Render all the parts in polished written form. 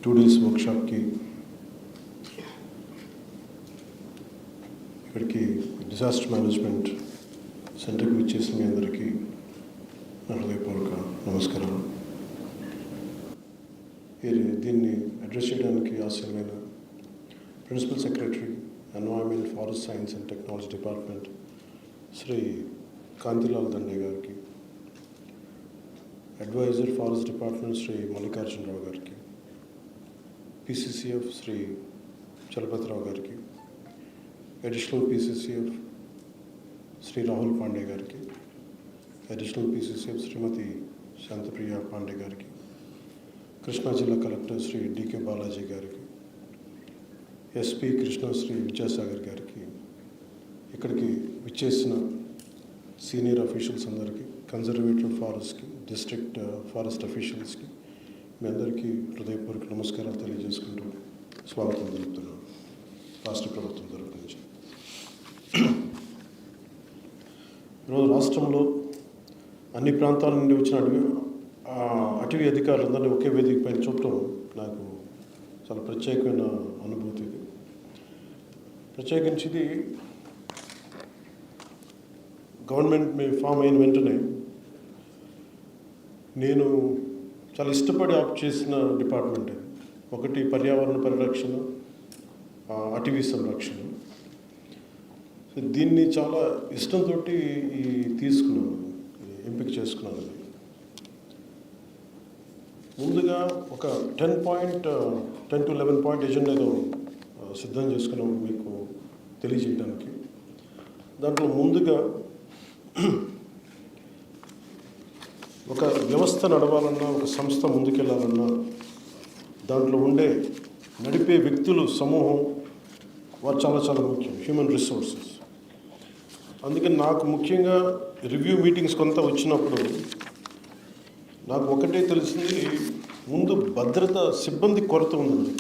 2 days వర్క్షాప్కి ఇక్కడికి disaster management సెంటర్కి విచ్చేసిన మీ అందరికీ నా హృదయపూర్వక నమస్కారాలు. దీన్ని అడ్రస్ చేయడానికి ఆశయమైన principal secretary environment forest science and technology department Shri Kantilal Dande గారికి, adviser forest department Shri Mallikarjuna Rao గారికి, PCCF శ్రీ చలపతిరావు గారికి, అడిషనల్ PCCF శ్రీ రాహుల్ పాండే గారికి, అడిషనల్ PCCF శ్రీమతి శాంతప్రియ పాండే గారికి, కృష్ణా జిల్లా కలెక్టర్ శ్రీ DK బాలాజీ గారికి, SP కృష్ణ శ్రీ విద్యాసాగర్ గారికి, ఇక్కడికి విచ్చేసిన సీనియర్ అఫీషియల్స్ అందరికీ, కన్జర్వేటివ్ ఫారెస్ట్కి, డిస్ట్రిక్ట్ ఫారెస్ట్ అఫీషియల్స్కి మీ అందరికీ హృదయపూర్వక నమస్కారాలు తెలియజేసుకుంటూ స్వాగతం తెలుపుతున్నాను రాష్ట్ర ప్రభుత్వం తరపు నుంచి. ఈరోజు రాష్ట్రంలో అన్ని ప్రాంతాల నుండి వచ్చిన అటవీ అధికారులందరినీ ఒకే వేదిక పైన చూడటం నాకు చాలా ప్రత్యేకమైన అనుభూతి. ఇది ప్రత్యేకించి ఇది గవర్నమెంట్ ఫామ్ అయిన వెంటనే నేను చాలా ఇష్టపడి ఆప్ట్ చేసిన డిపార్ట్మెంట్. ఒకటి పర్యావరణ పరిరక్షణ, అటవీ సంరక్షణ. దీన్ని చాలా ఇష్టంతో తీసుకున్నాను, ఎంపిక చేసుకున్నాను. ముందుగా ఒక 10 to 11 పాయింట్ ఎజెండాలో సిద్ధం చేసుకున్నాం మీకు తెలియజేయడానికి. దాంట్లో ముందుగా ఒక వ్యవస్థ నడవాలన్నా, ఒక సంస్థ ముందుకెళ్ళాలన్నా దాంట్లో ఉండే నడిపే వ్యక్తులు సమూహం వారు చాలా చాలా ముఖ్యం, హ్యూమన్ రిసోర్సెస్. అందుకని నాకు ముఖ్యంగా రివ్యూ మీటింగ్స్ కొంత వచ్చినప్పుడు నాకు ఒకటే తెలిసింది, ముందు భద్రత సిబ్బంది కొరత ఉందండి.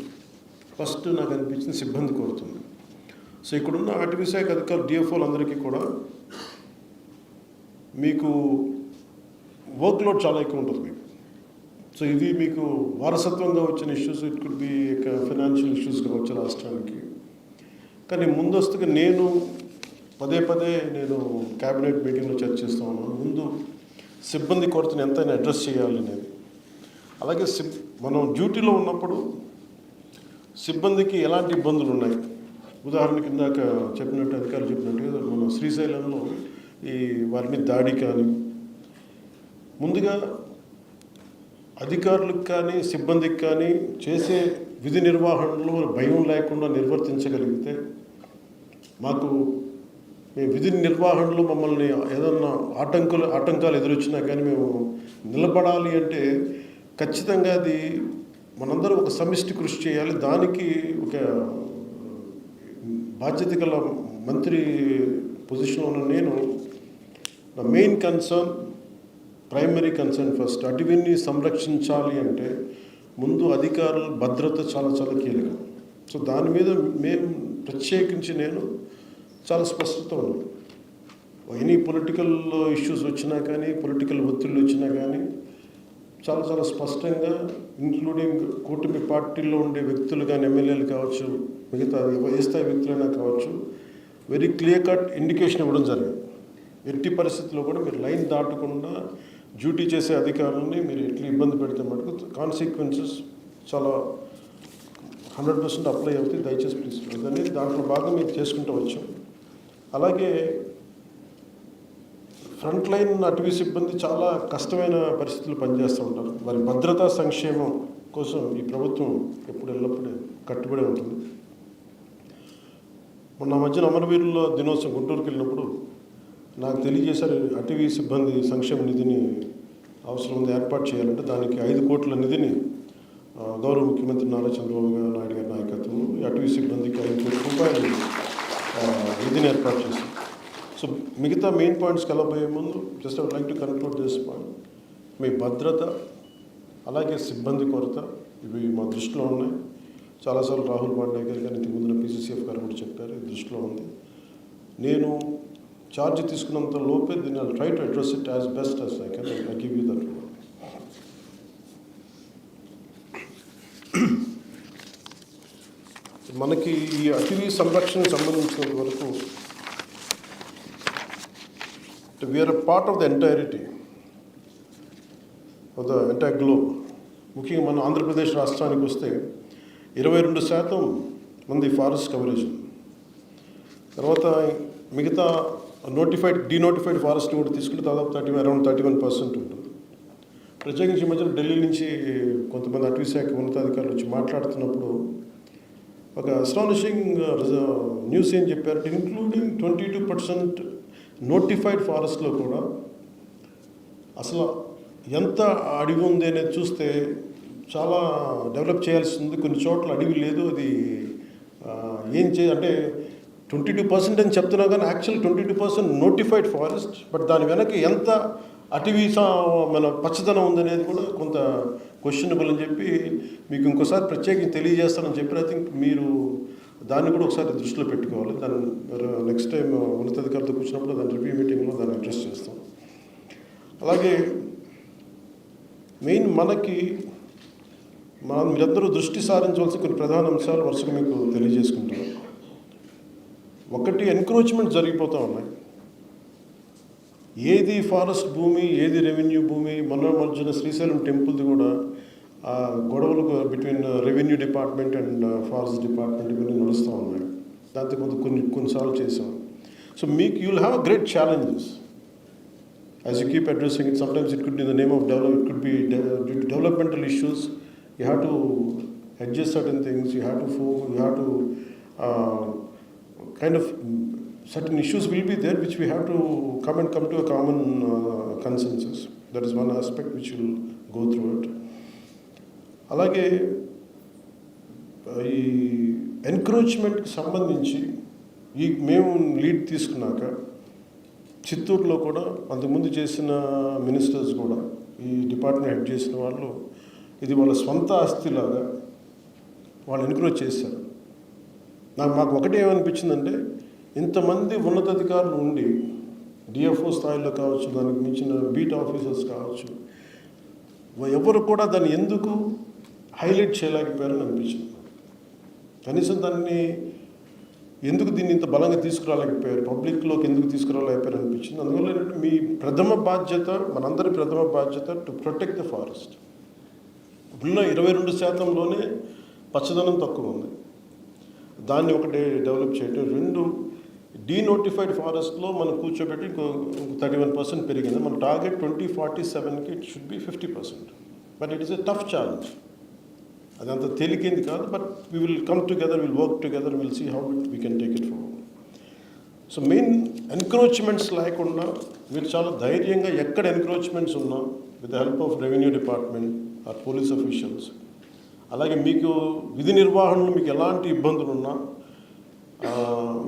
ఫస్ట్ నాకు అనిపించింది సిబ్బంది కొరత ఉంది. సో ఇక్కడున్న అటవీ శాఖ అధికారులు, DFOలు అందరికీ కూడా మీకు వర్క్ లోడ్ చాలా ఎక్కువ ఉంటుంది మీకు. సో ఇది మీకు వారసత్వంగా వచ్చిన issues, it could B financial issues కావచ్చు రాష్ట్రానికి. కానీ ముందస్తుగా నేను పదే నేను క్యాబినెట్ మీటింగ్లో చర్చిస్తూ ఉన్నాను, ముందు సిబ్బంది కొరతను ఎంతైనా అడ్రస్ చేయాలి అనేది. అలాగే మనం డ్యూటీలో ఉన్నప్పుడు సిబ్బందికి ఎలాంటి ఇబ్బందులు ఉన్నాయి. ఉదాహరణకి ఇందాక చెప్పినట్టు, అధికారులు చెప్పినట్టుగా మన శ్రీశైలంలో వారిని దాడి కానీ, ముందుగా అధికారులకు కానీ సిబ్బందికి కానీ చేసే విధి నిర్వహణలో భయం లేకుండా నిర్వర్తించగలిగితే, మాకు మేము విధి నిర్వహణలో మమ్మల్ని ఏదన్నా ఆటంకాలు ఎదురొచ్చినా కానీ మేము నిలబడాలి అంటే ఖచ్చితంగా అది మనందరం ఒక సమిష్టి కృషి చేయాలి. దానికి ఒక బాధ్యత గల మంత్రి పొజిషన్లో ఉన్న నేను, నా main concern, primary concern first అటవీని సంరక్షించాలి అంటే ముందు అధికారుల భద్రత చాలా చాలా కీలకం. సో దాని మీద మేము ప్రత్యేకించి నేను చాలా స్పష్టత ఉంది. ఎనీ పొలిటికల్ ఇష్యూస్ వచ్చినా కానీ, పొలిటికల్ ఒత్తిళ్ళు వచ్చినా కానీ చాలా చాలా స్పష్టంగా, ఇంక్లూడింగ్ కూటమి పార్టీల్లో ఉండే వ్యక్తులు కానీ, ఎమ్మెల్యేలు కావచ్చు, మిగతా ఏ స్థాయి వ్యక్తులైనా కావచ్చు, వెరీ క్లియర్ కట్ ఇండికేషన్ ఇవ్వడం జరిగింది. ఎట్టి పరిస్థితుల్లో కూడా మీరు లైన్ దాటకుండా డ్యూటీ చేసే అధికారులని మీరు ఎట్లా ఇబ్బంది పెడితే మటుకు కాన్సిక్వెన్సెస్ చాలా 100% అప్లై అవుతాయి. దయచేసి ప్లీజ్ అనేది దాంట్లో భాగం మీరు చేసుకుంటూ వచ్చాం. అలాగే ఫ్రంట్ లైన్ అటవీ సిబ్బంది చాలా కష్టమైన పరిస్థితులు పనిచేస్తూ ఉంటారు. వారి భద్రతా సంక్షేమం కోసం ఈ ప్రభుత్వం ఎల్లప్పుడూ కట్టుబడి ఉంటుంది. మొన్న మధ్యన అమరవీరుల దినోత్సవం గుంటూరుకి వెళ్ళినప్పుడు నాకు తెలియజేశారు, అటవీ సిబ్బంది సంక్షేమ నిధిని అవసరం ఉంది, ఏర్పాటు చేయాలంటే దానికి 5 కోట్ల నిధిని గౌరవ ముఖ్యమంత్రి నారా చంద్రబాబు నాయుడు గారి నాయకత్వంలో అటవీ సిబ్బందికి 5 కోట్ల రూపాయలు నిధిని ఏర్పాటు చేశారు. సో మిగతా మెయిన్ పాయింట్స్కి వెళ్ళబోయే ముందు just I would like to conclude this point. మీ భద్రత అలాగే సిబ్బంది కొరత ఇవి మా దృష్టిలో ఉన్నాయి. చాలాసార్లు రాహుల్ పాండే గారు కానీ ఇంతకు ముందున PCCF గారు కూడా చెప్పారు, ఇది దృష్టిలో ఉంది. నేను ఛార్జ్ తీసుకున్నంత లోపే దీన్ని I try to address it as best as I can. I give you that. మనకి ఈ అటవీ సంరక్షణకు సంబంధించినంత వరకు we're a part of the entirety of the entire globe. ముఖ్యంగా మన ఆంధ్రప్రదేశ్ రాష్ట్రానికి వస్తే 22% మంది ఫారెస్ట్ కవరేజ్ ఉంది. తర్వాత మిగతా డీనోటిఫైడ్ ఫారెస్ట్ కూడా తీసుకుంటే దాదాపు అరౌండ్ 31% ఉంటుంది. ప్రత్యేకించి ఈ మధ్యన ఢిల్లీ నుంచి కొంతమంది అటవీ శాఖ ఉన్నతాధికారులు వచ్చి మాట్లాడుతున్నప్పుడు ఒక అస్టానిషింగ్ న్యూస్ ఏం చెప్పారంటే ఇంక్లూడింగ్ 22% నోటిఫైడ్ ఫారెస్ట్లో కూడా అసలు ఎంత అడవి ఉంది అనేది చూస్తే చాలా డెవలప్ చేయాల్సి ఉంది. కొన్ని చోట్ల అడవి లేదు. అది అంటే 22% అని చెప్తున్నా కానీ యాక్చువల్ 22% నోటిఫైడ్ ఫారెస్ట్. బట్ దాని వెనక ఎంత అటవీ మన పచ్చదనం ఉందనేది కూడా కొంత క్వశ్చనబుల్ అని చెప్పి మీకు ఇంకోసారి ప్రత్యేకంగా తెలియజేస్తానని చెప్పి ఐ థింక్ మీరు దాన్ని కూడా ఒకసారి దృష్టిలో పెట్టుకోవాలి. దాన్ని నెక్స్ట్ టైం ఉన్నతాధికారులతో కూర్చున్నప్పుడు దాని రివ్యూ మీటింగ్లో దాన్ని అడ్రస్ చేస్తాం. అలాగే మెయిన్ మీరందరూ దృష్టి సారించవలసిన కొన్ని ప్రధాన అంశాలు వరుసగా మీకు తెలియజేసుకుంటాను. ఒకటి, ఎన్క్రోచ్మెంట్ జరిగిపోతూ ఉన్నాయి. ఏది ఫారెస్ట్ భూమి, ఏది రెవెన్యూ భూమి. మొన్న మధ్యన శ్రీశైలం టెంపుల్ది కూడా గొడవలు between revenue department and forest department ఇవన్నీ నడుస్తూ ఉన్నాయి. దాంతో కొన్నిసార్లు చేసాం. So you will have a great challenges as you keep addressing it. Sometimes it could be in the name of development, it could be due to developmental issues. You have to adjust certain things, you have to kind of certain issues will be there which we have to come to a common consensus. That is one aspect which will go through it. అలాగే ఈ ఎన్క్రోచ్మెంట్కి సంబంధించి మేము lead తీసుకున్నాక చిత్తూరులో కూడా అంతకుముందు చేసిన ministers కూడా ఈ డిపార్ట్మెంట్ హెడ్ చేసిన వాళ్ళు ఇది వాళ్ళ స్వంత ఆస్తిలాగా వాళ్ళు ఎన్క్రోచ్ చేశారు. మాకు ఒకటే ఏమనిపించిందంటే ఇంతమంది ఉన్నతాధికారులు ఉండి డిఎఫ్ఓ స్థాయిలో కావచ్చు, దానికి మించిన బీట్ ఆఫీసర్స్ కావచ్చు, ఎవరు కూడా దాన్ని ఎందుకు హైలైట్ చేయలేకపోయారని అనిపించింది. కనీసం ఎందుకు దీన్ని ఇంత బలంగా తీసుకురాలేకపోయారు, పబ్లిక్లోకి ఎందుకు తీసుకురాలేకపోయారు అనిపించింది. అందువల్ల మీ మనందరి ప్రథమ బాధ్యత టు ప్రొటెక్ట్ ద ఫారెస్ట్. ఉన్న 22%లోనే పచ్చదనం తక్కువ ఉంది. దాన్ని ఒకటి డెవలప్ చేయడం. 2, డీనోటిఫైడ్ ఫారెస్ట్లో మనం కూర్చోబెట్టి ఇంకో 31% పెరిగింది. మన టార్గెట్ 2047కి it should be 50%. But it is a tough challenge. అది అంత తేలికేంది కాదు. But we will come together, will work together, will see how we can take it forward. So main encroachments లేకుండా మీరు చాలా ధైర్యంగా ఎక్కడ ఎన్క్రోచ్మెంట్స్ ఉన్నా with the help of revenue department or police officials, అలాగే మీకు విధి నిర్వహణలో మీకు ఎలాంటి ఇబ్బందులు ఉన్నా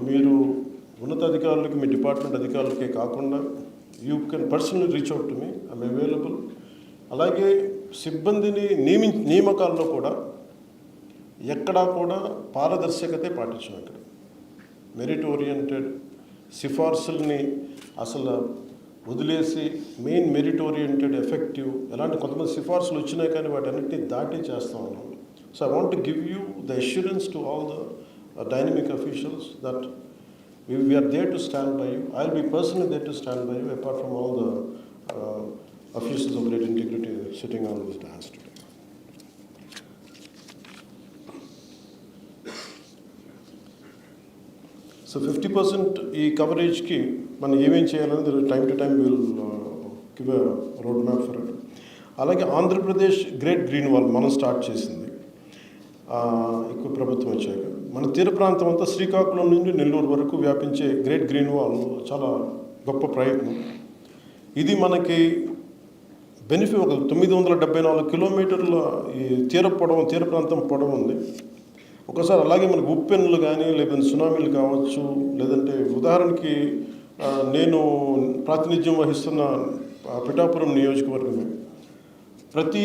మీరు ఉన్నతాధికారులకి, మీ డిపార్ట్మెంట్ అధికారులకే కాకుండా you can personally reach out to me, I'm available. అలాగే సిబ్బందిని నియామకాల్లో కూడా ఎక్కడా కూడా పారదర్శకతే పాటించాం. ఇక్కడ మెరిట్ ఓరియంటెడ్ సిఫార్సుల్ని అసలు వదిలేసి మెయిన్ మెరిట్ ఓరియంటెడ్ ఎఫెక్టివ్, ఎలాంటి కొంతమంది సిఫార్సులు వచ్చినాయి కానీ వాటి అన్నింటినీ దాటి చేస్తూ ఉన్నాం. So I want to give you the assurance to all the dynamic officials that we are there to stand by you. I'll be personally there to stand by you, apart from all the officials of great integrity sitting on this dais today. So 50% ఈ కవరేజ్కి మనం ఏమేం చేయాలనేది time to time will give a road map for it. అలాగే Andhra Pradesh great green wall మనం start చేసింది ఎక్కువ ప్రభుత్వం వచ్చాక. మన తీర ప్రాంతం అంతా శ్రీకాకుళం నుండి నెల్లూరు వరకు వ్యాపించే గ్రేట్ గ్రీన్ వాల్ చాలా గొప్ప ప్రయత్నం. ఇది మనకి బెనిఫిట్. ఒక 974 కిలోమీటర్ల ఈ తీర ప్రాంతం పొడవు ఉంది. ఒకసారి అలాగే మనకు ఉప్పెన్లు కానీ, లేదంటే సునామీలు కావచ్చు, లేదంటే ఉదాహరణకి నేను ప్రాతినిధ్యం వహిస్తున్న పిఠాపురం నియోజకవర్గమే ప్రతి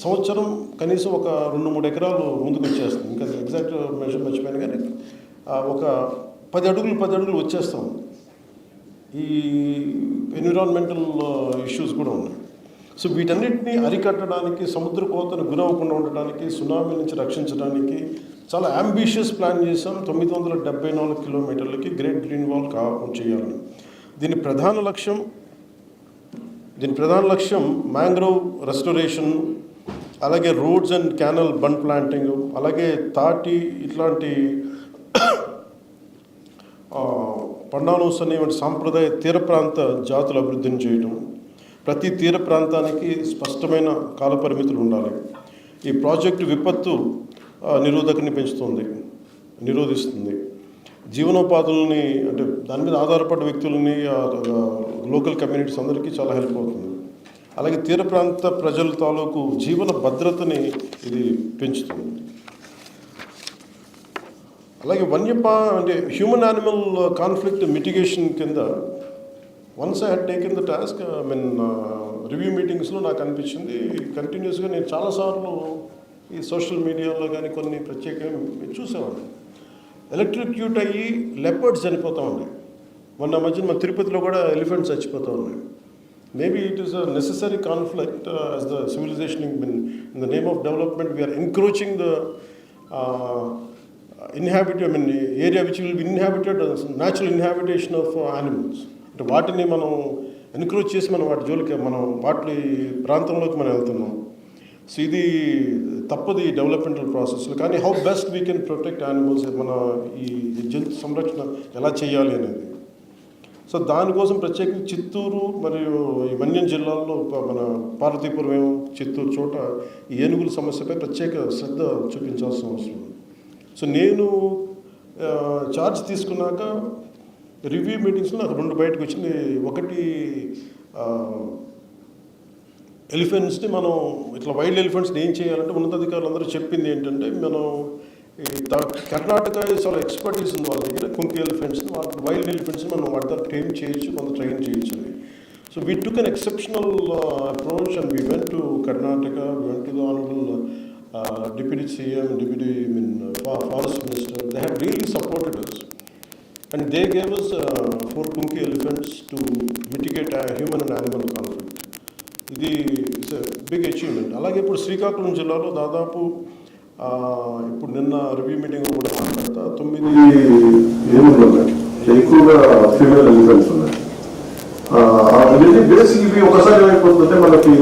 సంవత్సరం కనీసం ఒక 2-3 ఎకరాలు ముందుకు వచ్చేస్తుంది. ఇంకా ఎగ్జాక్ట్ మెజర్ మర్చిపోయాను కానీ ఒక 10 అడుగులు వచ్చేస్తాం. ఈ ఎన్విరాన్మెంటల్ ఇష్యూస్ కూడా ఉన్నాయి. సో వీటన్నిటిని అరికట్టడానికి, సముద్ర కోతను గురవ్వకుండా ఉండడానికి, సునామీ నుంచి రక్షించడానికి చాలా అంబిషియస్ ప్లాన్ చేసాం. 974 కిలోమీటర్లకి గ్రేట్ గ్రీన్ వాల్ చేయాలని. దీని ప్రధాన లక్ష్యం మ్యాంగ్రోవ్ రెస్టోరేషన్, అలాగే roads and canal bund planting, అలాగే తాటి ఇట్లాంటి పండానోస్ అనేటువంటి సాంప్రదాయ తీర ప్రాంత జాతుల అభివృద్ధిని చేయటం. ప్రతి తీర ప్రాంతానికి స్పష్టమైన కాల పరిమితులు ఉండాలి. ఈ ప్రాజెక్టు విపత్తు నిరోధిస్తుంది. జీవనోపాధుల్ని, అంటే దాని మీద ఆధారపడ్డ వ్యక్తులని, లోకల్ కమ్యూనిటీస్ అందరికీ చాలా హెల్ప్ అవుతుంది. అలాగే తీర ప్రాంత ప్రజల తాలూకు జీవన భద్రతని ఇది పెంచుతుంది. అలాగే అంటే హ్యూమన్ యానిమల్ కాన్ఫ్లిక్ట్ మిటిగేషన్ కింద once I had taken the task, review మీటింగ్స్లో నాకు అనిపించింది, కంటిన్యూస్గా నేను చాలాసార్లు ఈ సోషల్ మీడియాలో కానీ కొన్ని ప్రత్యేకంగా చూసేవాడిని. ఎలక్ట్రిక్యూట్ అయ్యి లెపర్డ్స్ చనిపోతూ ఉన్నాయి. మొన్న మధ్యన మన తిరుపతిలో కూడా ఎలిఫెంట్స్ చచ్చిపోతూ ఉన్నాయి. Maybe it is a necessary conflict as the civilization in the name of development we are encroaching the area which will be inhabited as natural inhabitation of animals. అంటే వాటిని మనం ఎన్క్రోచ్ చేసి మనం వాటి జోలికి వాటి ప్రాంతంలోకి మనం వెళ్తున్నాం. సో ఇది తప్పదు ఈ డెవలప్మెంటల్ ప్రాసెస్లో. కానీ how best we can protect animals, మన ఈ జంతు సంరక్షణ ఎలా చేయాలి అనేది. సో దానికోసం ప్రత్యేకంగా చిత్తూరు మరియు ఈ మన్యం జిల్లాల్లో మన పార్వతీపురం, చిత్తూరు చోట ఈ ఏనుగుల సమస్యపై ప్రత్యేక శ్రద్ధ చూపించాల్సిన అవసరం ఉంది. సో నేను ఛార్జ్ తీసుకున్నాక రివ్యూ మీటింగ్స్లో నాకు 2 బయటకు వచ్చింది. ఒకటి, ఎలిఫెంట్స్ని మనం ఇట్లా వైల్డ్ ఎలిఫెంట్స్ని ఏం చేయాలంటే ఉన్నతాధికారులు అందరూ చెప్పింది ఏంటంటే, మనం ఈ కర్ణాటక చాలా ఎక్స్పర్టీస్ ఉంది వాళ్ళ దగ్గర. కుంకి ఎలిఫెంట్స్ని, వైల్డ్ ఎలిఫెంట్స్ని మనం వాటి ద్వారా ట్రైన్ చేయొచ్చు, కొంత ట్రైన్ చేయొచ్చు. So we took an exceptional approach and we went to Karnataka, we went to the honourable deputy CM, forest minister. They have really supported us and they gave us 4 Kumki elephants to mitigate human and animal conflict. ఇది it's a big achievement. అలాగే ఇప్పుడు శ్రీకాకుళం జిల్లాలో దాదాపు ఇప్పుడు నిన్న review meeting కూడా మాట్లాడతా 9 ఏనుగులు ఉన్నాయి, ఎక్కువగా ఫీమేల్ ఎలిఫెంట్స్ ఉన్నాయి. బేసిక్ ఇవి ఒకసారి ఏమైపోతుందంటే మనకి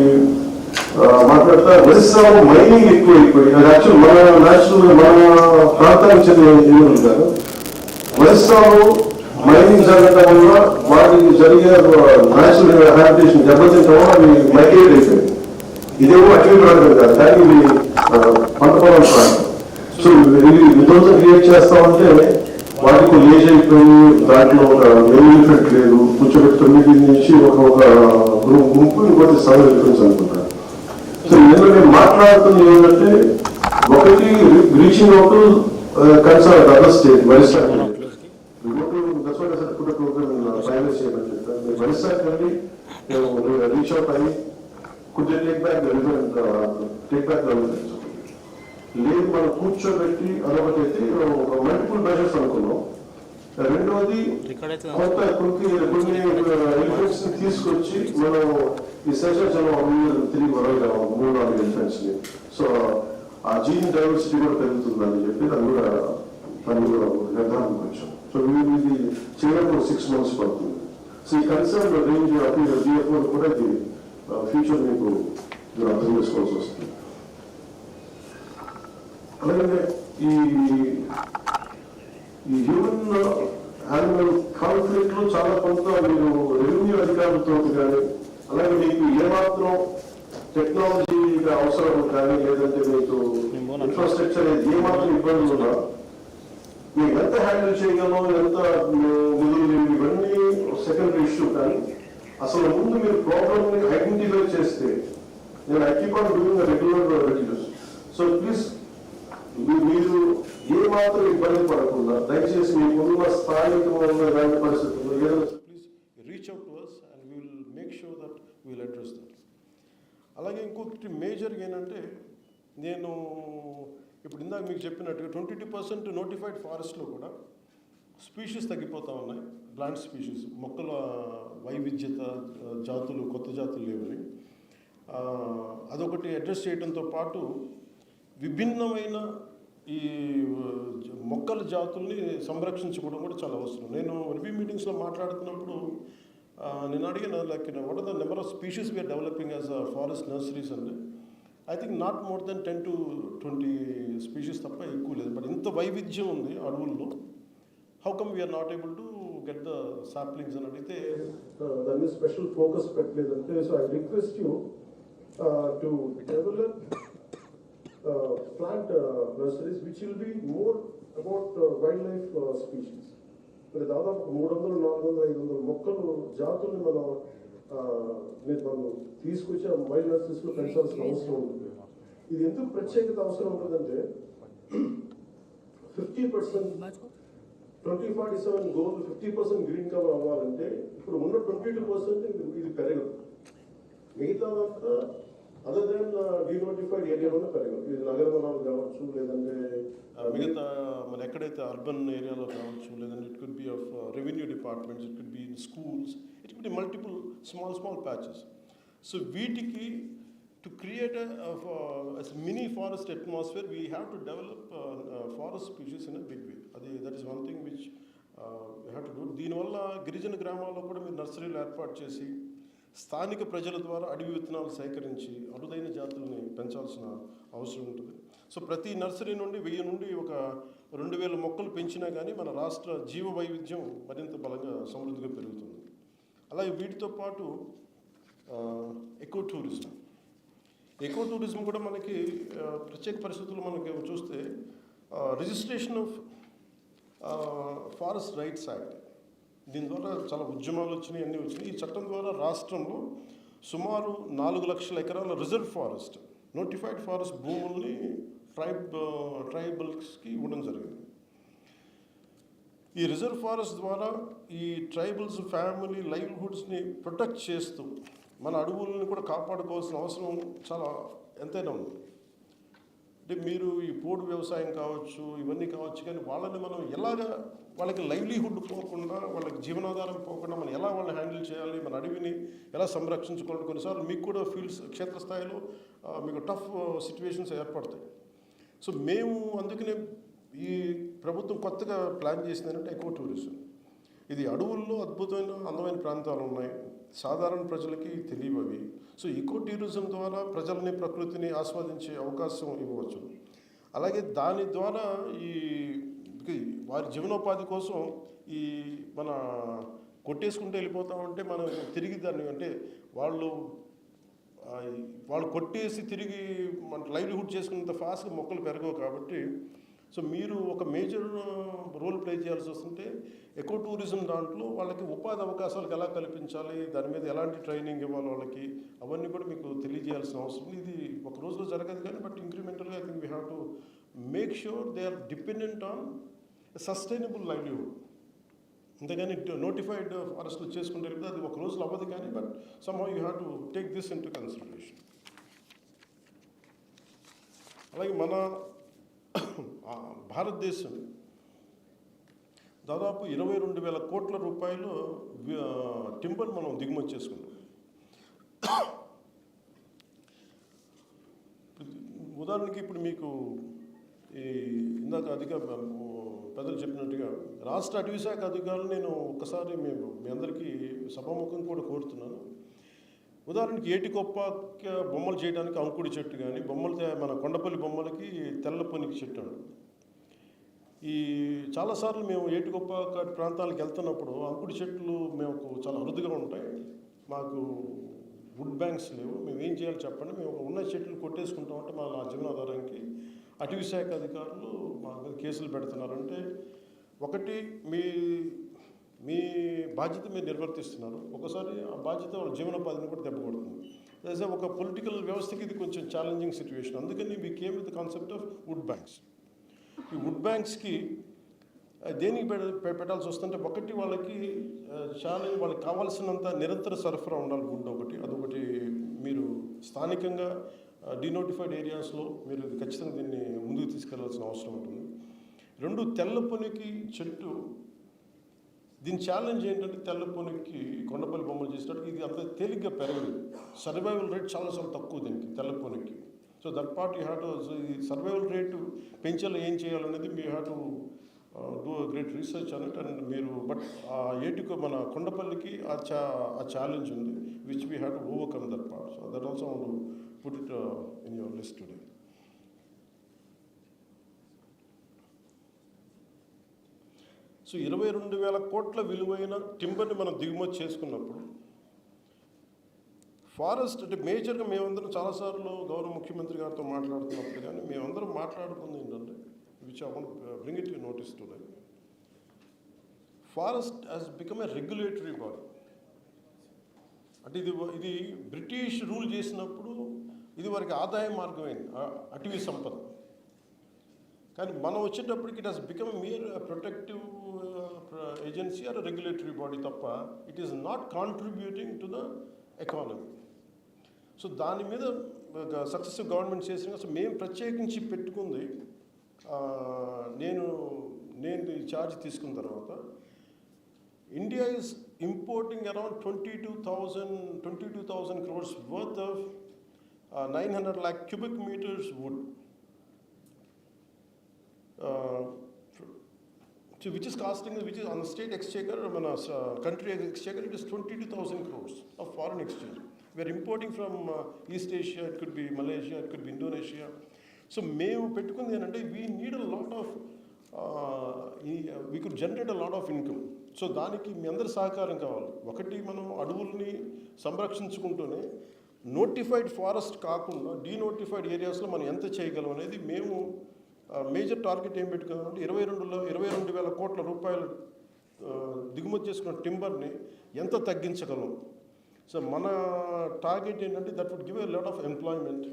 మాట్లాడతా ఒరిస్సాలో మైనింగ్ ఎక్కువ అయిపోయి, అది యాక్చువల్ మన ప్రాంతానికి చెందిన ఏనుగులు కాదు. ఒరిస్సాలో మైనింగ్ జరగడం వల్ల వాటికి జరిగే న్యాచురల్ హ్యాబిటేషన్ దెబ్బతింటం వల్ల అవి మైగ్రేట్ అయిపోయింది. ఇదేమో అటవీ ప్రాంతం కాదు, కానీ ఇవి పంట పొలం ప్రాంతం. సో ఇవి విధ్వంసం క్రియేట్ చేస్తామంటే వాటికి లేజ్ అయిపోయి దాంట్లో ఒక ఎలిఫెంట్ లేదు, కూర్చోబెట్టి 9 నుంచి ఒక గుంపు, ఇంకోటి 7 ఎలిఫెంట్స్ అనుకుంటారు. సో నేను మాట్లాడుతుంది ఏంటంటే, ఒకటి reaching out concern other state, Orissa. Final చేయమని చెప్తాను. మీరు ఒరిస్సాకి వెళ్ళి రీచ్ అవుట్ అయ్యి కుడ్ టేక్ బ్యాక్ లేదు, మనం కూర్చోబెట్టి అదొకటి ఒక మల్టిపుల్ మెజర్స్ అనుకున్నాం. రెండవది కొన్ని ఎలిఫెంట్స్ ని తీసుకొచ్చి మనం ఈ శేషాచలం తిరిగి వరగలేము 3-4 ఎలిఫెంట్స్ ని. సో ఆ జీన్ డైవర్సిటీ కూడా పెరుగుతుందని చెప్పి దాన్ని కూడా నిర్ధారణకు వచ్చాం. సో ఇది చేయడం 6 months పడుతుంది. సో ఈ కన్సర్న్ రేంజ్ డిఎఫ్ఓ కూడా ఇది ఫ్యూచర్ మీకు అర్థం చేసుకోవాల్సి వస్తుంది. అలాగే ఈ హ్యూమన్ యానిమల్ కాన్ఫ్లిక్ట్ లో చాలా కొంత మీరు రెవెన్యూ అధికారులతో కానీ, అలాగే మీకు ఏమాత్రం టెక్నాలజీ అవసరం కానీ, లేదంటే మీకు ఇన్ఫ్రాస్ట్రక్చర్ ఏమాత్రం ఇబ్బందులు ఉన్నా మీకు ఎంత హ్యాండిల్ చేయగలం, ఎంత నిధులు, ఇవన్నీ సెకండరీ ఇష్యూ. కానీ అసలు ముందు మీరు ప్రాబ్లమ్ ని ఐడెంటిఫై చేస్తే, నేను I keep on doing regular reviews. So please మీరు ఏ మాత్రం ఇబ్బంది పడకుండా దయచేసి మీకున్న స్థానికమైన ఇలాంటి పరిస్థితుల్లో ఏదైనా please reach out to us and we will make sure that we will address that. అలాగే ఇంకొకటి మేజర్గా ఏంటంటే, నేను ఇప్పుడు ఇందాక మీకు చెప్పినట్టుగా 22% నోటిఫైడ్ ఫారెస్ట్లో కూడా స్పీషీస్ తగ్గిపోతూ ఉన్నాయి. ప్లాంట్ స్పీషీస్, మొక్కల వైవిధ్యత, జాతులు, కొత్త జాతులు లేవని. అదొకటి అడ్రస్ చేయడంతో పాటు విభిన్నమైన ఈ మొక్కల జాతుల్ని సంరక్షించుకోవడం కూడా చాలా అవసరం. నేను రివ్యూ మీటింగ్స్లో మాట్లాడుతున్నప్పుడు నేను అడిగిన like what are the number of species we're developing as forest nurseries అండి. I think not more than 10 to 20 species తప్ప ఎక్కువ లేదు. బట్ ఇంత వైవిధ్యం ఉంది అడవుల్లో. How come we're not able to get the saplings అని అడిగితే దాని మీద స్పెషల్ ఫోకస్ పెట్టలేదంటే, so I request you to develop plant nurseries which will be more about wildlife species. మరి దాదాపు 300, 400, 500 మొక్కలు జాతుల్ని మనం తీసుకొచ్చి వైల్డ్ నర్సరీస్లో పెంచాల్సిన అవసరం ఉంటుంది. ఇది ఎందుకు ప్రత్యేకత అవసరం ఉంటుందంటే 50% 2047 గోల్ 50% గ్రీన్ కవర్ అవ్వాలంటే ఇప్పుడు ఉన్న 22% ఇది పెరగదు. మిగతాదంతా అదర్ దెన్ డినోటిఫైడ్ ఏరియాలోనే పెరగదు. ఇది నగర వనాలు కావచ్చు, లేదంటే మిగతా మన ఎక్కడైతే అర్బన్ ఏరియాలో కావచ్చు, లేదంటే it could be of revenue departments, it could be in schools, it could be multiple small patches. So వీటికి to create mini forest atmosphere we have to develop forest species in a big way. That is one thing which we have to do. దీనివల్ల గిరిజన గ్రామాల్లో కూడా మీరు నర్సరీలు ఏర్పాటు చేసి స్థానిక ప్రజల ద్వారా అడవి విత్తనాలు సేకరించి అరుదైన జాతుల్ని పెంచాల్సిన అవసరం ఉంటుంది. సో ప్రతి నర్సరీ నుండి 1000 నుండి ఒక 2000 మొక్కలు పెంచినా కానీ మన రాష్ట్ర జీవ వైవిధ్యం మరింత బలంగా సమృద్ధిగా పెరుగుతుంది. అలాగే వీటితో పాటు ఎకో టూరిజం కూడా మనకి ప్రత్యేక పరిస్థితుల్లో మనకి చూస్తే registration of forest rights act, దీని ద్వారా చాలా ఉద్యమాలు వచ్చినాయి, అన్నీ వచ్చినాయి. ఈ చట్టం ద్వారా రాష్ట్రంలో సుమారు 4 లక్షల ఎకరాల రిజర్వ్ ఫారెస్ట్, నోటిఫైడ్ ఫారెస్ట్ భూముల్ని ట్రైబల్స్కి ఇవ్వడం జరిగింది. ఈ రిజర్వ్ ఫారెస్ట్ ద్వారా ఈ ట్రైబల్స్ ఫ్యామిలీ లైవ్లీహుడ్స్ని ప్రొటెక్ట్ చేస్తూ మన అడవులను కూడా కాపాడుకోవాల్సిన అవసరం చాలా ఎంతైనా ఉంది. అంటే మీరు ఈ పోడు వ్యవసాయం కావచ్చు, ఇవన్నీ కావచ్చు, కానీ వాళ్ళని మనం ఎలాగా వాళ్ళకి లైవ్లీహుడ్ పోకుండా, వాళ్ళకి జీవనాధారం పోకుండా మనం ఎలా వాళ్ళని హ్యాండిల్ చేయాలి, మన అడవిని ఎలా సంరక్షించుకోవాలి. కొన్నిసార్లు మీకు కూడా ఫీల్డ్స్ క్షేత్రస్థాయిలో మీకు టఫ్ సిచ్యువేషన్స్ ఏర్పడతాయి. సో మేము అందుకనే ఈ ప్రభుత్వం కొత్తగా ప్లాన్ చేసింది ఏంటంటే ఎకో టూరిజం. ఇది అడవుల్లో అద్భుతమైన అందమైన ప్రాంతాలు ఉన్నాయి, సాధారణ ప్రజలకి తెలియవి. సో ఎకో టూరిజం ద్వారా ప్రజల్ని ప్రకృతిని ఆస్వాదించే అవకాశం ఇవ్వవచ్చు. అలాగే దాని ద్వారా ఈ వారి జీవనోపాధి కోసం ఈ మన కొట్టేసుకుంటూ వెళ్ళిపోతామంటే మనం తిరిగి దాన్ని అంటే వాళ్ళు కొట్టేసి తిరిగి మన లైవ్లీహుడ్ చేసుకున్నంత ఫాస్ట్గా మొక్కలు పెరగవు. కాబట్టి సో మీరు ఒక మేజర్ రోల్ ప్లే చేయాల్సి వస్తుంటే ఎకో టూరిజం దాంట్లో వాళ్ళకి ఉపాధి అవకాశాలకు ఎలా కల్పించాలి, దాని మీద ఎలాంటి ట్రైనింగ్ ఇవ్వాలి వాళ్ళకి, అవన్నీ కూడా మీకు తెలియజేయాల్సిన అవసరం. ఇది ఒక రోజులో జరగదు కానీ బట్ ఇంక్రిమెంటల్గా I think we have to make sure they are dependent on sustainable livelihood. అంతేగాని నోటిఫైడ్ ఫారెస్ట్లు చేసుకుంటే అది ఒక రోజులో అవ్వదు కానీ but somehow you have to take this into consideration. అలాగే మన భారతదేశం దాదాపు 22,000 కోట్ల రూపాయలు టింబర్ మనం దిగుమతి చేసుకున్నాం. ఉదాహరణకి ఇప్పుడు మీకు ఈ ఇందాక పెద్దలు చెప్పినట్టుగా రాష్ట్ర అటవీ శాఖ అధికారులు నేను ఒక్కసారి మీ అందరికీ సభాముఖం కూడా కోరుతున్నాను. ఉదాహరణకి ఏటికొప్ప బొమ్మలు చేయడానికి అంకుడి చెట్టు కానీ మన కొండపల్లి బొమ్మలకి తెల్ల పొనికి చెట్టు అండి. ఈ చాలాసార్లు మేము ఏటికొప్ప ప్రాంతాలకు వెళ్తున్నప్పుడు అంకుడి చెట్లు మేము చాలా అరుదుగా ఉంటాయి, మాకు వుడ్ బ్యాంక్స్ లేవు, మేము ఏం చేయాలి చెప్పండి. మేము ఉన్న చెట్లు కొట్టేసుకుంటామంటే మా జీవనాధారానికి అటవీ శాఖ అధికారులు మా మీద కేసులు పెడుతున్నారంటే ఒకటి మీ బాధ్యత మీరు నిర్వర్తిస్తున్నారు, ఒకసారి ఆ బాధ్యత వాళ్ళ జీవనోపాధిని కూడా దెబ్బకొడుతుంది. యాజ్ ఒక పొలిటికల్ వ్యవస్థకి ఇది కొంచెం ఛాలెంజింగ్ సిచ్యువేషన్. అందుకని we came with the concept of would banks. ఈ వుడ్ బ్యాంక్స్కి దేనికి పెట్టాల్సి వస్తుంటే ఒకటి వాళ్ళకి ఛాలెంజ్, వాళ్ళకి కావాల్సినంత నిరంతర సరఫరా ఉండాలి వుడ్ ఒకటి, అదొకటి మీరు స్థానికంగా డినోటిఫైడ్ ఏరియాస్లో మీరు ఖచ్చితంగా దీన్ని ముందుకు తీసుకెళ్లాల్సిన అవసరం ఉంటుంది. 2 తెల్ల పొనికి చెట్టు దీని ఛాలెంజ్ ఏంటంటే తెల్లపొనికి కొండపల్లి బొమ్మలు చేసినట్టు ఇది అంత తేలిగ్గా పెరగదు. సర్వైవల్ రేట్ చాలా చాలా తక్కువ దీనికి తెల్లపొనికి. So that part you have to ఈ సర్వైవల్ రేటు పెంచేలా ఏం చేయాలనేది మీ have to do great research అన్నట్టు. అండ్ మీరు బట్ ఆ ఏటుకు మన కొండపల్లికి ఆ ఛాలెంజ్ ఉంది which we have to overcome that part. So that also want to put it in your list today. So 22,000 కోట్ల విలువైన టింబర్ని మనం దిగుమతి చేసుకున్నప్పుడు ఫారెస్ట్ అంటే మేజర్గా మేమందరం చాలాసార్లు గౌరవ ముఖ్యమంత్రి గారితో మాట్లాడుతున్నప్పుడు కానీ మేమందరం మాట్లాడుకుంది ఏంటంటే which I want bring it you notice today. Forest has become a regulatory body. అంటే ఇది బ్రిటిష్ రూల్ చేసినప్పుడు ఇది వారికి ఆదాయ మార్గమైంది అటవీ సంపద. కానీ మనం వచ్చేటప్పటికి it has become mere protective agency or regulatory body తప్ప it is not contributing to the economy. So దాని మీద సక్సెసివ్ గవర్నమెంట్ చేసిన మేము ప్రత్యేకించి పెట్టుకుంది నేను ఈ ఛార్జ్ తీసుకున్న తర్వాత India is importing around 22,000 crores worth of 900 lakh cubic meters wood. So which is costing, which is on the state exchequer, country exchequer, it is 22,000 crores of foreign exchange. We are importing from East Asia, it could be Malaysia, it could be Indonesia. So మేము పెట్టుకుంది ఏంటంటే we need a lot of, we could generate a lot of income. So దానికి మీ అందరి సహకారం కావాలి. ఒకటి మనం అడవుల్ని సంరక్షించుకుంటూనే నోటిఫైడ్ ఫారెస్ట్ కాకుండా డీనోటిఫైడ్ ఏరియాస్లో మనం ఎంత చేయగలం అనేది మేము మేజర్ టార్గెట్ ఏం పెట్టుకున్నామంటే 22,000 కోట్ల రూపాయలు దిగుమతి చేసుకున్న టింబర్ని ఎంత తగ్గించగలం. సో మన టార్గెట్ ఏంటంటే that would give a lot of employment,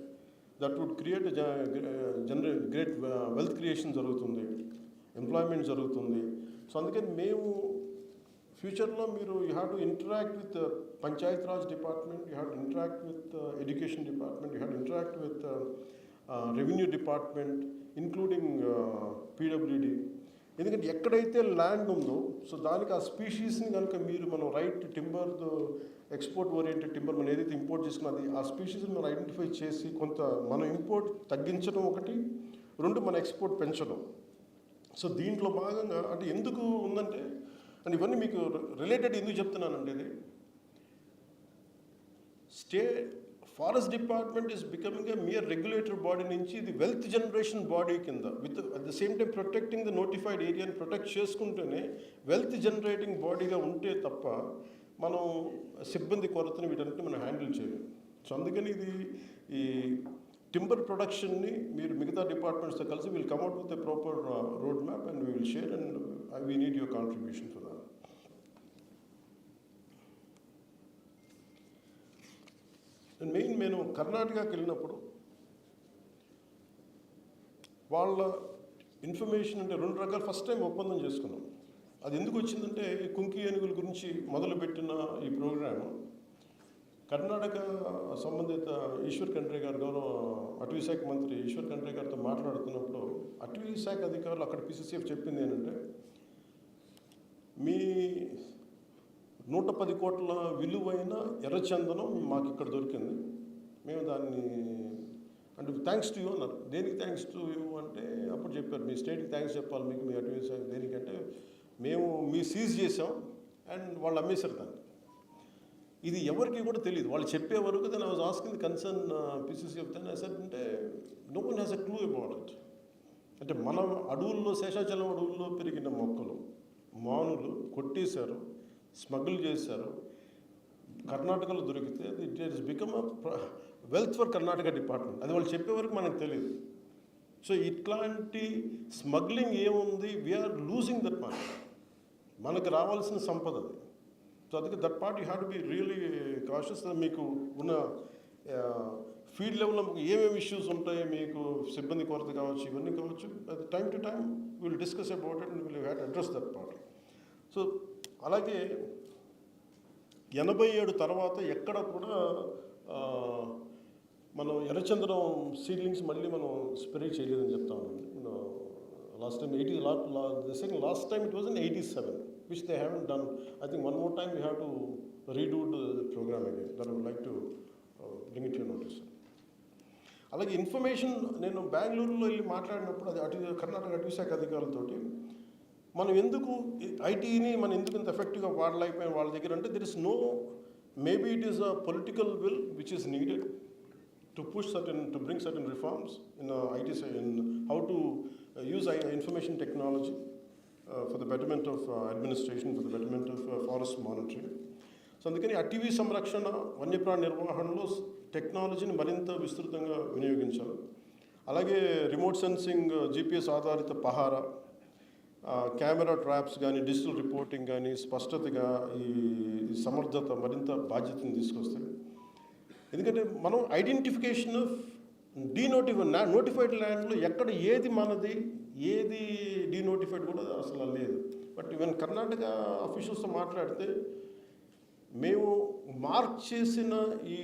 that would create great wealth creation జరుగుతుంది, ఎంప్లాయ్మెంట్ జరుగుతుంది. సో అందుకని మేము ఫ్యూచర్లో మీరు you have to interact with panchayat raj department, you have to interact with education department, you have to interact with revenue department including PWD. ఎందుకంటే ఎక్కడైతే land ఉందో so దానికి ఆ స్పీషీస్ని కనుక మీరు మనం right timber export oriented timber మనం ఏదైతే ఇంపోర్ట్ చేసుకున్నది ఆ స్పీషీస్ని మనం ఐడెంటిఫై చేసి కొంత మనం ఇంపోర్ట్ తగ్గించడం ఒకటి, రెండు మన ఎక్స్పోర్ట్ పెంచడం. సో దీంట్లో భాగంగా అంటే ఎందుకు ఉందంటే అంటే ఇవన్నీ మీకు రిలేటెడ్ ఎందుకు చెప్తున్నానంటే ఇది forest department is becoming a mere regulatory body నుంచి ఇది వెల్త్ జనరేషన్ బాడీ కింద with at the same time protecting the notified ఏరియాని ప్రొటెక్ట్ చేసుకుంటూనే వెల్త్ జనరేటింగ్ బాడీగా ఉంటే తప్ప మనం సిబ్బంది కొరతని వీటన్నిటిని మనం హ్యాండిల్ చేయలేం. సో అందుకని ఇది ఈ టింబర్ ప్రొడక్షన్ని మీరు మిగతా డిపార్ట్మెంట్స్తో కలిసి will come out with a proper road map and we will share and we need your contribution for that. నేను కర్ణాటకకి వెళ్ళినప్పుడు వాళ్ళ ఇన్ఫర్మేషన్ అంటే 2 రకాల ఫస్ట్ టైం ఒప్పందం చేసుకున్నాం. అది ఎందుకు వచ్చిందంటే కుంకి ఏనుగుల గురించి మొదలుపెట్టిన ఈ ప్రోగ్రాము కర్ణాటక సంబంధిత ఈశ్వర్ ఖండ్రే గారు గౌరవ అటవీ శాఖ మంత్రి ఈశ్వర్ ఖండ్రే గారితో మాట్లాడుతున్నప్పుడు అటవీ శాఖ అధికారులు అక్కడ పిసిసిఎఫ్ చెప్పింది ఏంటంటే మీ 110 కోట్ల విలువైన ఎర్రచందనం మాకు ఇక్కడ దొరికింది, మేము దాన్ని అంటే థ్యాంక్స్ టు యూ అన్నారు. దేనికి థ్యాంక్స్ టు యూ అంటే అప్పుడు చెప్పారు మీ స్టేట్కి థ్యాంక్స్ చెప్పాలి మీకు, మీ అటవీ శాఖ దేనికంటే మేము మీ సీజ్ చేసాం అండ్ వాళ్ళు అమ్మేశారు దాన్ని. ఇది ఎవరికి కూడా తెలియదు, వాళ్ళు చెప్పే వరకు దాన్ని I was asking the concern PCCF దాన్ని అంటే no one has a clue about it. అంటే మన అడవుల్లో శేషాచలం అడవుల్లో పెరిగిన మొక్కలు మానులు కొట్టేశారు, స్మగుల్ చేశారు, కర్ణాటకలో దొరికితే it is become wealth for Karnataka department. అది వాళ్ళు చెప్పే వరకు మనకు తెలియదు. సో ఇట్లాంటి స్మగ్లింగ్ ఏముంది, వీఆర్ లూజింగ్ దట్ మనీ, మనకు రావాల్సిన సంపద అది. సో అందుకే that part you have to be really cautious. మీకు ఉన్న ఫీల్డ్ లెవెల్లో ఏమేమి ఇష్యూస్ ఉంటాయి, మీకు సిబ్బంది కొరత కావచ్చు, ఇవన్నీ కావచ్చు, అది time to time will discuss about it and will have to address that part. So అలాగే 87 తర్వాత ఎక్కడ కూడా మనం ఎర్రచందనం సీడ్లింగ్స్ మళ్ళీ మనం స్ప్రే చేయలేదని చెప్తా ఉన్నాను. Last time last time it was in 87. which they haven't done. I think one more time we have to redo the program again. That I would like to bring it to your notice. అలాగే information నేను బెంగళూరులో వెళ్ళి మాట్లాడినప్పుడు అది కర్ణాటక అటవీ శాఖ అధికారులతోటి మనం ఎందుకు ఐటీని మనం ఎందుకు ఇంత ఎఫెక్టివ్గా వాడలేకపోయిన వాళ్ళ దగ్గర అంటే there is no maybe it is a political will which is needed to push certain, to bring certain reforms in IT, in how to use information technology for the betterment of administration, for the betterment of forest monitoring. So అందుకని అటవీ సంరక్షణ వన్యప్రాణి నిర్వహణలో టెక్నాలజీని మరింత విస్తృతంగా వినియోగించాలి. అలాగే రిమోట్ సెన్సింగ్, GPS ఆధారిత పహారా, కెమెరా ట్రాప్స్ కానీ, డిజిటల్ రిపోర్టింగ్ కానీ స్పష్టతగా ఈ సమర్థత మరింత బాధ్యతను తీసుకొస్తాయి. ఎందుకంటే మనం ఐడెంటిఫికేషన్ ఆఫ్ నోటిఫైడ్ ల్యాండ్లో ఎక్కడ ఏది మనది ఏది డీనోటిఫైడ్ కూడా అసలు లేదు. బట్ ఈవెన్ కర్ణాటక అఫీషియల్స్తో మాట్లాడితే మేము మార్క్ చేసిన ఈ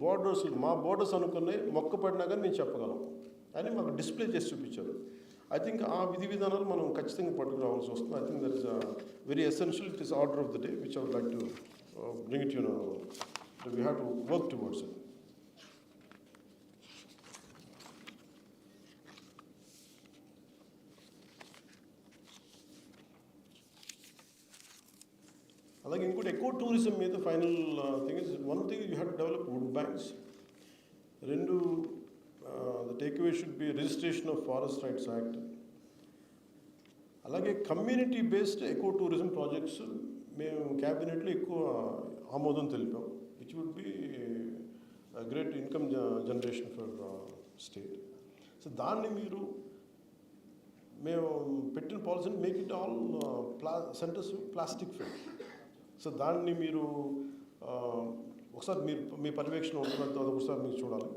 బోర్డర్స్ మా బోర్డర్స్ అనుకునే మొక్కపడినా కానీ మేము చెప్పగలం అని మాకు డిస్ప్లే చేసి చూపించారు. ఐ థింక్ ఆ విధి విధానాలు మనం ఖచ్చితంగా పట్టుకురావాల్సి వస్తుంది. I think that is very essential. It is order of the day which I would like to bring it we have to work towards it. అలాగే ఇంకోటి ఎకో టూరిజం మీద final thing is one thing you have to develop wood banks. రెండు the takeaway should be registration of forest rights act. అలాగే community based eco tourism projects మేము క్యాబినెట్లో ఎక్కువ ఆమోదం తెలిపాం, which would be a great income generation for state. So దాన్ని మీరు మేము పెట్టిన పాలసీని make it all centres plastic free. So దాన్ని మీరు ఒకసారి మీరు మీ పర్యవేక్షణ ఉంటున్నట్టు అది ఒకసారి మీరు చూడాలి.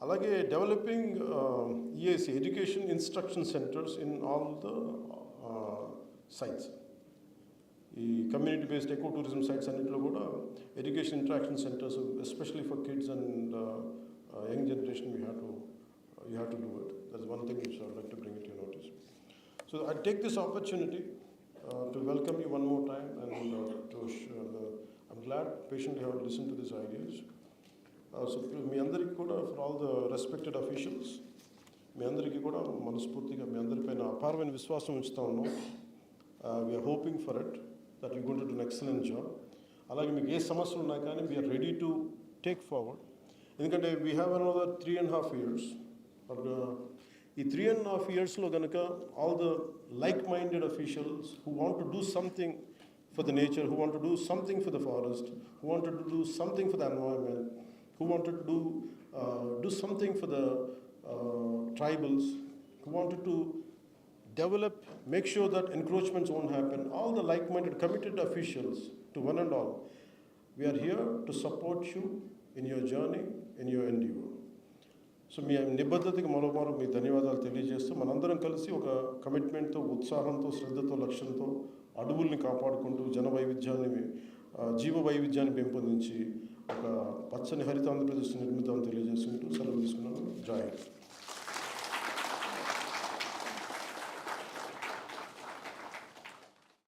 అలాగే developing EIC education instruction centres in all the sites. ఈ community based eco tourism sites అన్నింటిలో కూడా education interaction centres especially for kids and young generation you have to do it. That is one thing which I would like to bring it to your notice. So I take this opportunity to welcome you one more time and I'm glad patiently have listen to this ideas. So మీ అందరికీ కూడా for all the respected officials మీ అందరికీ కూడా మనస్ఫూర్తిగా మీ అందరిపైన అపారమైన విశ్వాసం ఉంచుతా ఉన్నాం. We're hoping for it that you're going to do an excellent job. అలాగే మీకు ఏ సమస్యలు ఉన్నా కానీ we're ready to take forward. ఎందుకంటే వీ హ్యావ్ అనదర్ 3.5 years. ఈ 3.5 yearsలో కనుక all the like minded officials who want to do something for the nature, who want to do something for the forest, who want to do something for the environment, who wanted to do something for the tribals, who wanted to develop, make sure that encroachments won't happen. All the like-minded, committed officials, to one and all, we are here to support you in your journey, in your endeavor. So మీ నిబద్ధతకి మరోమారు మీ ధన్యవాదాలు తెలియజేస్తూ మనందరం కలిసి ఒక కమిట్మెంట్తో, ఉత్సాహంతో, శ్రద్ధతో, లక్ష్యంతో అడవుల్ని కాపాడుకుంటూ జన వైవిధ్యాన్ని, జీవ వైవిధ్యాన్ని పెంపొందించి ఒక పచ్చని హరిత ఆంధ్రప్రదేశ్ నిర్మితాన్ని తెలియజేసుకుంటూ సెలవు తీసుకున్నాను. జై హింద్.